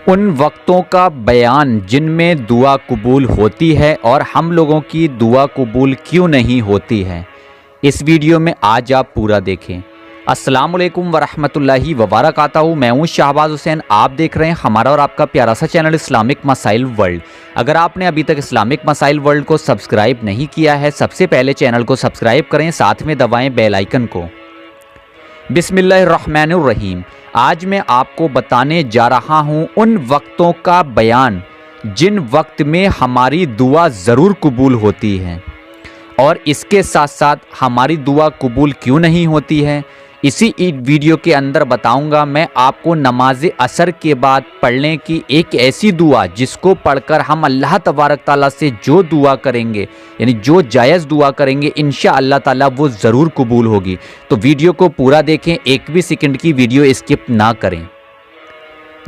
उन वक्तों का बयान जिनमें दुआ कबूल होती है और हम लोगों की दुआ कबूल क्यों नहीं होती है। इस वीडियो में आज आप पूरा देखें। अस्सलाम वालेकुम वरहमतुल्लाहि वबरकातुहू। मैं हूँ शाहबाज हुसैन। आप देख रहे हैं हमारा और आपका प्यारा सा चैनल इस्लामिक मसाइल वर्ल्ड। अगर आपने अभी तक इस्लामिक मसाइल वर्ल्ड को सब्सक्राइब नहीं किया है, सबसे पहले चैनल को सब्सक्राइब करें, साथ में दबाएं बेल आइकन को। बिस्मिल्लाहिर्रहमानिर्रहीम। आज मैं आपको बताने जा रहा हूँ उन वक्तों का बयान जिन वक्त में हमारी दुआ ज़रूर कबूल होती है और इसके साथ साथ हमारी दुआ कबूल क्यों नहीं होती है। इसी वीडियो के अंदर बताऊंगा मैं आपको नमाज असर के बाद पढ़ने की एक ऐसी दुआ जिसको पढ़कर हम अल्लाह तबारक ताला से जो दुआ करेंगे, यानी जो जायज़ दुआ करेंगे, इंशाअल्लाह ताला वो ज़रूर कबूल होगी। तो वीडियो को पूरा देखें, एक भी सेकंड की वीडियो स्किप ना करें।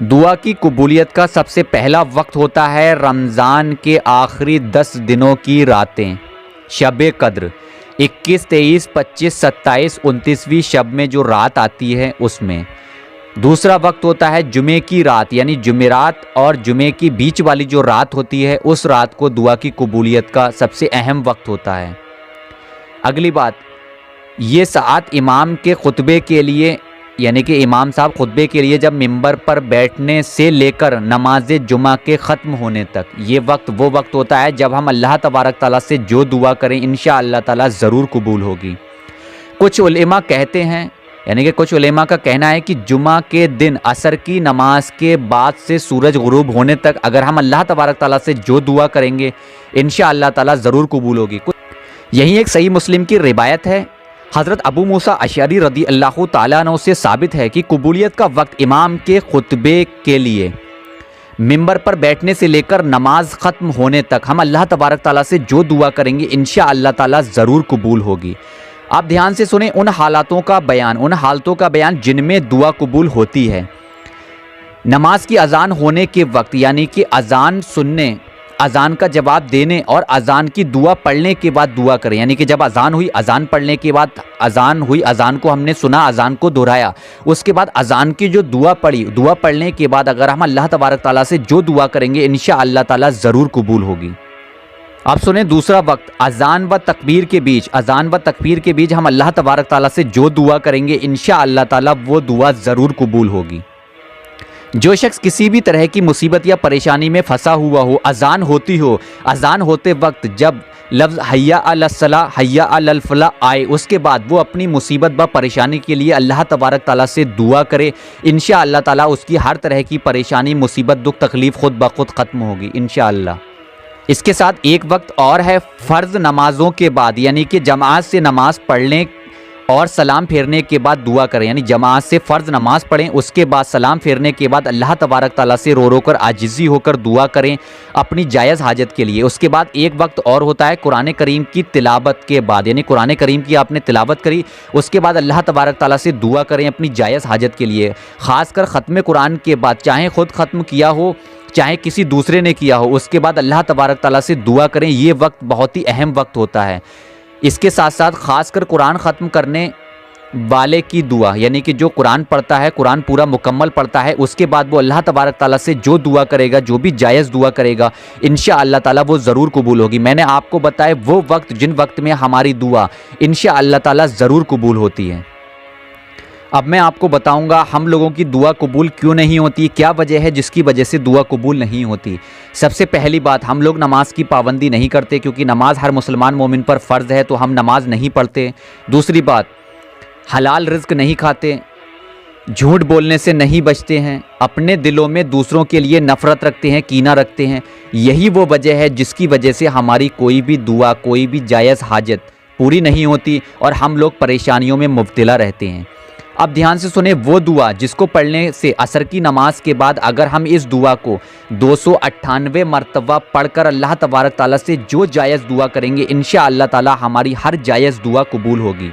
दुआ की कबूलियत का सबसे पहला वक्त होता है रमज़ान के आखिरी 10 दिनों की रातें, शब कद्र 21, 23, 25, 27, 29वीं शब में जो रात आती है उसमें। दूसरा वक्त होता है जुमे की रात, यानी जुमेरात और जुमे की बीच वाली जो रात होती है उस रात को दुआ की कबूलियत का सबसे अहम वक्त होता है। अगली बात, ये सात इमाम के खुतबे के लिए, यानी कि इमाम साहब खुतबे के लिए जब मिंबर पर बैठने से लेकर नमाज जुमा के ख़त्म होने तक, ये वक्त वो वक्त होता है जब हम अल्लाह तबारक ताला से जो दुआ करें इंशाअल्लाह ताला ज़रूर कबूल होगी। कुछ उलेमा कहते हैं, यानी कि कुछ उलेमा का कहना है कि जुमा के दिन असर की नमाज के बाद से सूरज गुरूब होने तक अगर हम अल्लाह तबारक ताला से जो दुआ करेंगे इंशाअल्लाह ताला ज़रूर कबूल होगी। यही एक सही मुस्लिम की रिवायत है। हज़रत अबू मूसा अशअरी रदी अल्लाह ताला अन्हु से साबित है कि कबूलियत का वक्त इमाम के खुतबे के लिए मिंबर पर बैठने से लेकर नमाज ख़त्म होने तक हम अल्लाह तबारक ताला से जो दुआ करेंगे इंशाअल्लाह ताला ज़रूर कबूल होगी। आप ध्यान से सुने उन हालातों का बयान जिनमें दुआ कबूल होती है। नमाज की अजान होने के वक्त, यानी कि अजान सुनने, अजान का जवाब देने और अजान की दुआ पढ़ने के बाद दुआ करें, यानी कि जब अजान हुई, अजान पढ़ने के बाद अजान हुई, अजान को हमने सुना, अजान को दोहराया, उसके बाद अजान की जो दुआ पढ़ी, दुआ पढ़ने के बाद अगर हम अल्लाह तबारक ताला से जो दुआ करेंगे इंशाअल्लाह ताला ज़रूर कबूल होगी। अब सुने दूसरा वक्त, अजान व तकबीर के बीच हम अल्लाह तबारक ताला से जो दुआ करेंगे इंशाअल्लाह ताला वो दुआ ज़रूर कबूल होगी। जो शख्स किसी भी तरह की मुसीबत या परेशानी में फंसा हुआ हो, अजान होती हो, अजान होते वक्त जब लफ्ज़ हय्या अलस्सला हय्या अलल फलाह आए, उसके बाद वो अपनी मुसीबत व परेशानी के लिए अल्लाह तबारक ताला से दुआ करे, इंशाअल्लाह ताला उसकी हर तरह की परेशानी, मुसीबत, दुख, तकलीफ़ खुद ब खुद ख़त्म होगी इंशाअल्लाह। इसके साथ एक वक्त और है फ़र्ज़ नमाज़ों के बाद, यानी कि जमात से नमाज़ पढ़ने और सलाम फेरने के बाद दुआ करें, यानी जमात से फ़र्ज़ नमाज़ पढ़ें, उसके बाद सलाम फेरने के बाद अल्लाह तबारक ताला से रो रो कर आजिज़ी होकर दुआ करें अपनी जायज़ हाजत के लिए। उसके बाद एक वक्त और होता है कुरान करीम की तिलावत के बाद, यानी कुरान करीम की आपने तिलावत करी, उसके बाद अल्लाह तबारक ताला से दुआ करें अपनी जायज़ हाजत के लिए। ख़ासकर ख़त्म कुरान के बाद, चाहे ख़ुद ख़त्म किया हो चाहे किसी दूसरे ने किया हो, उसके बाद अल्लाह तबारक ताला से दुआ करें। ये वक्त बहुत ही अहम वक्त होता है। इसके साथ साथ ख़ासकर कुरान ख़त्म करने वाले की दुआ, यानी कि जो कुरान पढ़ता है, कुरान पूरा मुकम्मल पढ़ता है, उसके बाद वो अल्लाह तबारक ताला से जो दुआ करेगा, जो भी जायज़ दुआ करेगा इंशाअल्लाह ताला वो ज़रूर कबूल होगी। मैंने आपको बताया वो वक्त जिन वक्त में हमारी दुआ इंशाअल्लाह ताला ज़रूर कबूल होती है। अब मैं आपको बताऊंगा हम लोगों की दुआ कबूल क्यों नहीं होती, क्या वजह है जिसकी वजह से दुआ कबूल नहीं होती। सबसे पहली बात, हम लोग नमाज की पाबंदी नहीं करते, क्योंकि नमाज हर मुसलमान मोमिन पर फ़र्ज़ है, तो हम नमाज नहीं पढ़ते। दूसरी बात, हलाल रिज़्क नहीं खाते, झूठ बोलने से नहीं बचते हैं, अपने दिलों में दूसरों के लिए नफ़रत रखते हैं, कीना रखते हैं। यही वो वजह है जिसकी वजह से हमारी कोई भी दुआ, कोई भी जायज़ हाजत पूरी नहीं होती और हम लोग परेशानियों में मुब्तला रहते हैं। अब ध्यान से सुने वो दुआ जिसको पढ़ने से असर की नमाज के बाद अगर हम इस दुआ को 298 मरतबा पढ़कर अल्लाह तबारक ताला से जो जायज़ दुआ करेंगे इंशाअल्लाह ताला हमारी हर जायज़ दुआ कबूल होगी।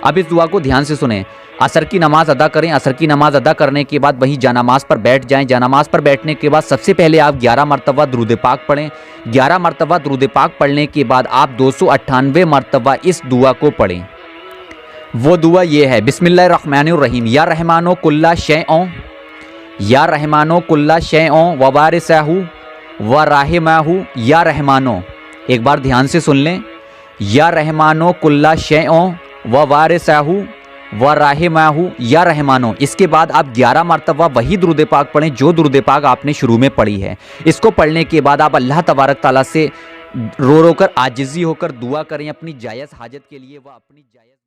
अब इस दुआ को ध्यान से सुने। असर की नमाज़ अदा करें, असर की नमाज़ अदा करने के बाद वहीं जानामाज़ पर बैठ जाएं। जानामाज़ पर बैठने के बाद सबसे पहले आप 11 मरतबा दुरूद पाक पढ़ें। 11 मरतबा दुरूद पाक पढ़ने के बाद आप 298 मरतबा इस दुआ को पढ़ें। वो दुआ ये है, बिस्मिल्लाहिर्रहमानिर्रहीम, या रहमानो कुल्ला शैओ या रहमानो कुल्ला शैओ व वारिसहु व राहिमहु या रहमानो। एक बार ध्यान से सुन लें, या रहमानो कुल्ला शैओ व वारिसहु व राहिमहु या रहमानो। इसके बाद आप 11 मरतबा वही दुरूद पाक पढ़ें जो दुरूद पाक आपने शुरू में पढ़ी है। इसको पढ़ने के बाद आप अल्लाह तबारक ताला से रो रो कर आजिज़ी होकर दुआ करें अपनी जायज़ हाजत के लिए व अपनी जायज़